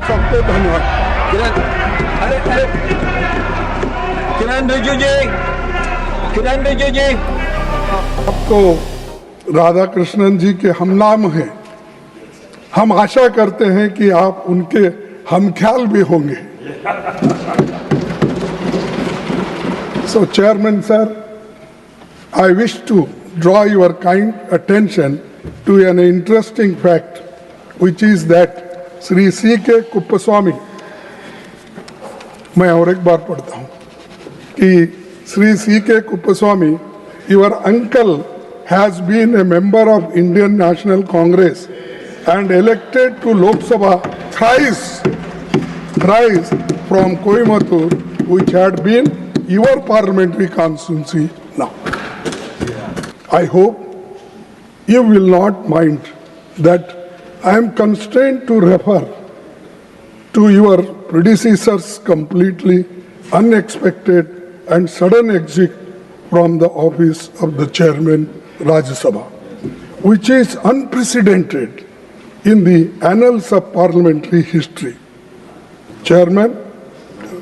सबको धन्यवाद। किरण रिजिजू जी अब तो राधा कृष्णन जी के हम नाम हैं। हम आशा करते हैं कि आप उनके हमख्याल भी होंगे। So Chairman sir, I wish to draw your kind attention to an interesting fact, which is that Sri C.K. Kuppaswamy, मैं और एक बार पढ़ता हूँ कि Sri C.K. Kuppaswamy, your uncle has been a member of Indian National Congress and elected to Lok Sabha thrice from Coimbatore, which had been your parliamentary constituency now. I hope you will not mind that I am constrained to refer to your predecessor's completely unexpected and sudden exit from the office of the chairman Rajya Sabha, which is unprecedented in the annals of parliamentary history. Chairman,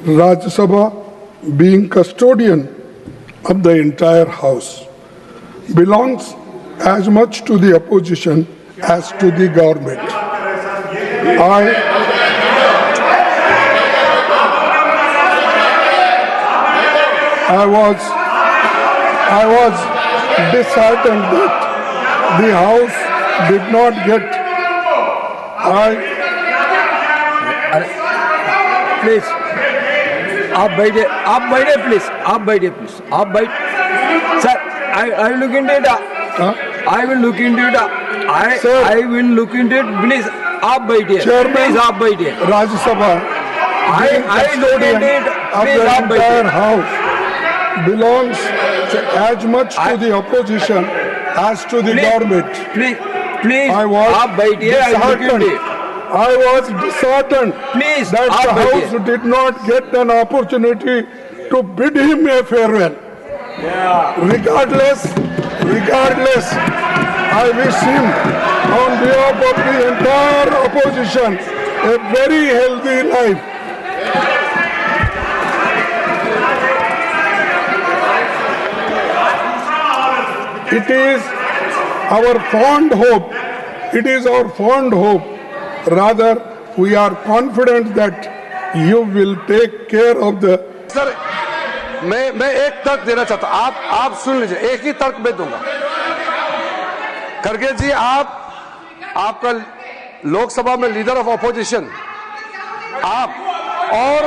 Rajya Sabha, being custodian of the entire house, belongs as much to the opposition as to the government. I was disheartened that the house did not get. Please आप बैठिए please आप बैठिए sir I will look into it. I will look into it. I will look into it. Please आप बैठिए please आप बैठिए Rajya Sabha I look into it. Please आप बैठिए house belongs as much to the opposition as to the government. Please आप बैठिए I look into it. I was disheartened Please, that the house did not get an opportunity to bid him a farewell. Regardless, I wish him on behalf of the entire opposition a very healthy life. It is our fond hope, rather we are confident that you will take care of the. Sir मैं एक तर्क देना चाहता हूं, आप सुन लीजिए, एक ही तर्क मैं दूंगा। खड़गे जी, आपका लोकसभा में लीडर ऑफ ऑपोजिशन आप और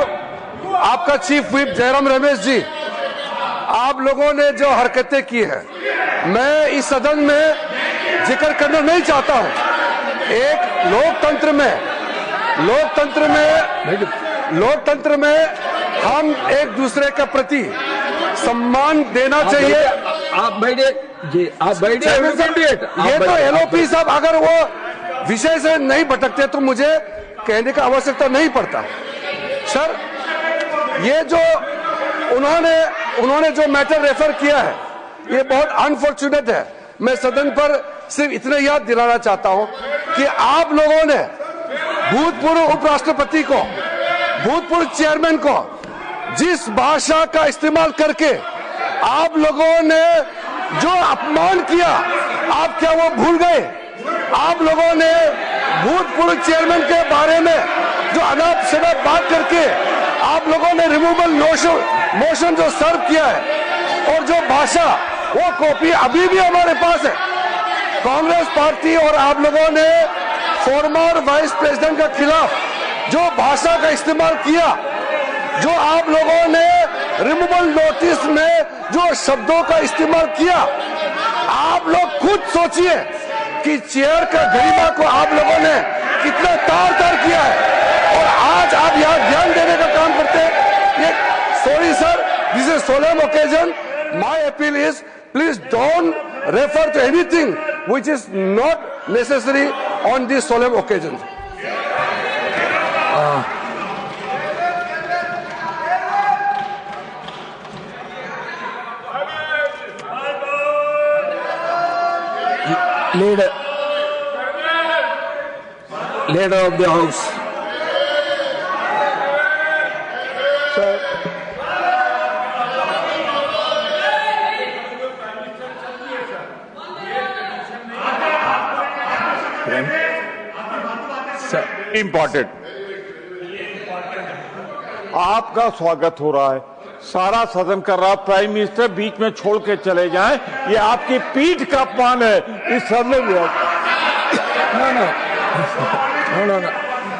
आपका चीफ व्हिप जयराम रमेश जी, आप लोगों ने जो हरकतें की है, मैं इस सदन में जिक्र करना नहीं चाहता हूं। एक लोकतंत्र में हम एक दूसरे के प्रति सम्मान देना चाहिए। आप बैठिए ये तो एलओपी साहब अगर वो विषय से नहीं भटकते तो मुझे कहने का आवश्यकता नहीं पड़ता। सर, ये जो उन्होंने जो मैटर रेफर किया है, ये बहुत अनफॉर्चुनेट है। मैं सदन पर सिर्फ इतना याद दिलाना चाहता हूं कि आप लोगों ने भूतपूर्व उपराष्ट्रपति को, भूतपूर्व चेयरमैन को जिस भाषा का इस्तेमाल करके आप लोगों ने जो अपमान किया, आप क्या वो भूल गए? आप लोगों ने भूतपूर्व चेयरमैन के बारे में जो अनाप शनाप बात करके आप लोगों ने रिमूवल मोशन जो सर्व किया है, और जो भाषा, वो कॉपी अभी भी हमारे पास है। कांग्रेस पार्टी और आप लोगों ने फॉर्मर वाइस प्रेसिडेंट के खिलाफ जो भाषा का इस्तेमाल किया, जो आप लोगों ने रिमूवल नोटिस में जो शब्दों का इस्तेमाल किया, आप लोग खुद सोचिए कि चेयर का गरिमा को आप लोगों ने कितना तार किया है, और आज आप यहाँ ध्यान देने का काम करते हैं। ये sorry sir, this is solemn occasion. My appeal is please don't refer to anything which is not necessary on this solemn occasion. Leader of the House, very important. आपका स्वागत हो रहा है, सारा सदन कर रहा है, प्राइम मिनिस्टर बीच में छोड़ के चले जाएं, ये आपकी पीठ का अपमान है इस सदन में।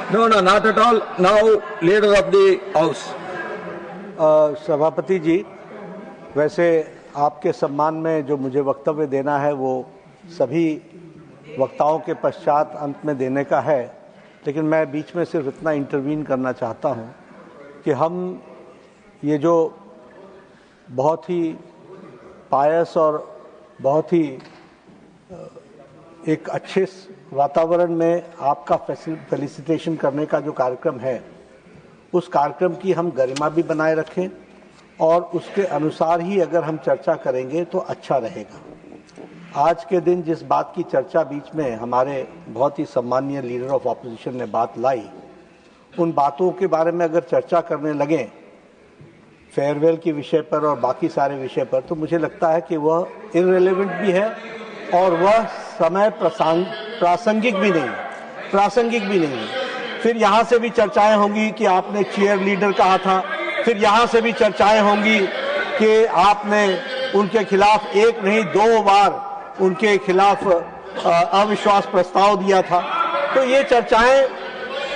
No, not at all. Now, leader of the house. सभापति जी, वैसे आपके सम्मान में जो मुझे वक्तव्य देना है वो सभी वक्ताओं के पश्चात अंत में देने का है, लेकिन मैं बीच में सिर्फ इतना इंटरवीन करना चाहता हूं कि हम ये जो बहुत ही पायस और बहुत ही एक अच्छे वातावरण में आपका फेलिसिटेशन करने का जो कार्यक्रम है, उस कार्यक्रम की हम गरिमा भी बनाए रखें और उसके अनुसार ही अगर हम चर्चा करेंगे तो अच्छा रहेगा। आज के दिन जिस बात की चर्चा बीच में हमारे बहुत ही सम्मानीय लीडर ऑफ ऑपोजिशन ने बात लाई, उन बातों के बारे में अगर चर्चा करने लगें फेयरवेल के विषय पर और बाकी सारे विषय पर, तो मुझे लगता है कि वह इररिलेवेंट भी है और वह समय प्रासंगिक भी नहीं है। फिर यहाँ से भी चर्चाएं होंगी कि आपने चीयर लीडर कहा था, फिर यहाँ से भी चर्चाएं होंगी कि आपने उनके खिलाफ एक नहीं 2 बार उनके खिलाफ अविश्वास प्रस्ताव दिया था। तो ये चर्चाएं,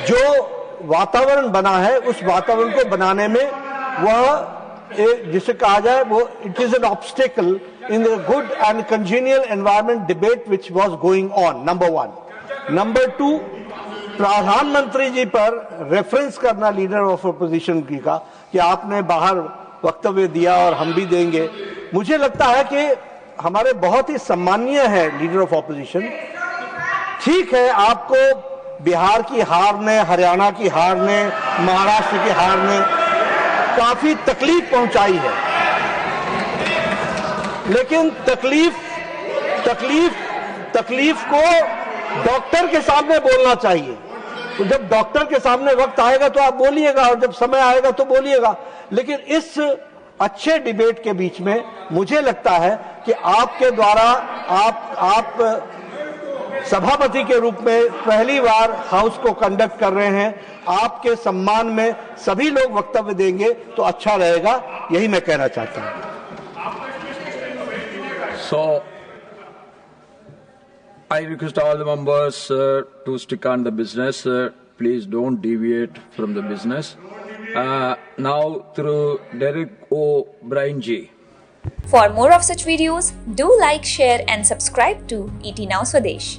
जो वातावरण बना है उस वातावरण को बनाने में वह जिसे कहा जाए वो it is an obstacle in the good and congenial environment debate which was going on, number 1. Number 2, प्रधानमंत्री जी पर रेफरेंस करना लीडर ऑफ अपोजिशन की का कि आपने बाहर वक्तव्य दिया और हम भी देंगे। मुझे लगता है कि हमारे बहुत ही सम्मानीय है लीडर ऑफ ऑपोजिशन। ठीक है, आपको बिहार की हार ने, हरियाणा की हार ने, महाराष्ट्र की हार ने काफी तकलीफ पहुंचाई है, लेकिन तकलीफ को डॉक्टर के सामने बोलना चाहिए। तो जब डॉक्टर के सामने वक्त आएगा तो आप बोलिएगा और जब समय आएगा तो बोलिएगा। लेकिन इस अच्छे डिबेट के बीच में मुझे लगता है कि आपके द्वारा आप सभापति के रूप में पहली बार हाउस को कंडक्ट कर रहे हैं, आपके सम्मान में सभी लोग वक्तव्य देंगे तो अच्छा रहेगा, यही मैं कहना चाहता हूं। So, I request all the members to stick on the business. Please don't deviate from the business. Now through Derek O'Brien ji. For more of such videos, do like, share and subscribe to ET Now Swadesh.